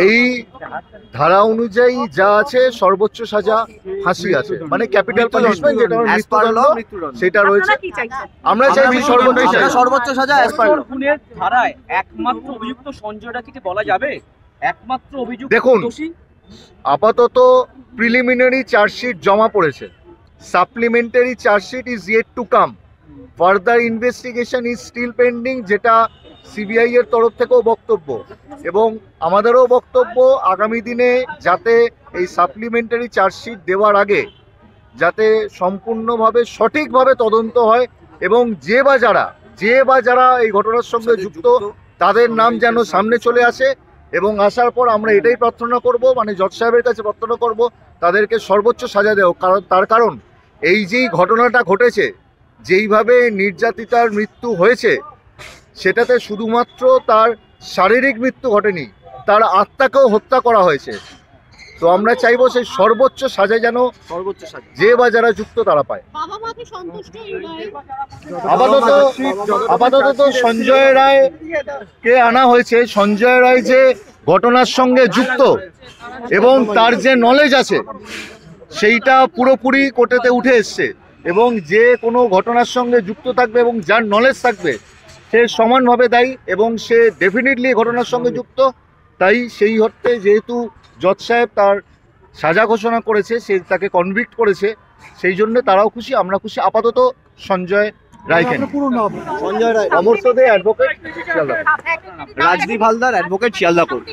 এই ধারা অনুযায়ী যা আছে সর্বোচ্চ সাজা ফাঁসি আছে, মানে ক্যাপিটাল পানিশমেন্ট, যেটা মৃত্যুদণ্ড সেটা রয়েছে। আমরা চাইছি সর্বোচ্চ সাজা অ্যাজ পার ল। খুনের ধারায় একমাত্র অভিযুক্ত সঞ্জয় রায়কে বলা যাবে একমাত্র অভিযুক্ত? দেখুন, আপাতত প্রিলিমিনারি চার্জশিট জমা পড়েছে, supplementary chargesheet is yet to come, further investigation is still pending, যেটা সিবিআই এর তরফ থেকেও বক্তব্য এবং আমাদেরও বক্তব্য আগামী দিনে যাতে এই সাপ্লিমেন্টারি চার্জশিট দেওয়ার আগে যাতে সম্পূর্ণভাবে সঠিকভাবে তদন্ত হয় এবং যে বা যারা এই ঘটনার সঙ্গে যুক্ত তাদের নাম যেন সামনে চলে আসে এবং আসার পর আমরা এটাই প্রার্থনা করব, মানে জজ সাহেবের কাছে প্রার্থনা করব তাদেরকে সর্বোচ্চ সাজা দেও। তার কারণ এই যেই ঘটনাটা ঘটেছে, যেইভাবে নির্যাতিতার মৃত্যু হয়েছে, সেটাতে শুধুমাত্র তার শারীরিক মৃত্যু ঘটেনি, তার আত্মাকেও হত্যা করা হয়েছে। তো আমরা চাইবো সেই সর্বোচ্চ সাজা যেন যে বা যারা যুক্ত তারা পায়। আপাতত তো সঞ্জয় রায়কে আনা হয়েছে। সঞ্জয় রায় যে ঘটনার সঙ্গে যুক্ত এবং তার যে নলেজ আছে সেইটা পুরোপুরি কোর্টেতে উঠে এসছে এবং যে কোনো ঘটনার সঙ্গে যুক্ত থাকবে এবং যার নলেজ থাকবে সে সমানভাবে দায়ী এবং সে ডেফিনেটলি ঘটনার সঙ্গে যুক্ত। তাই সেই অর্থে যেহেতু জজ সাহেব তার সাজা ঘোষণা করেছে, সে তাকে কনভিক্ট করেছে, সেই জন্য তারাও খুশি, আমরা খুশি। আপাতত সঞ্জয় রায়কে, Sanjay Roy, Amartya De advocate, Sealdah. Rajdeep Haldar advocate, Sealdah court.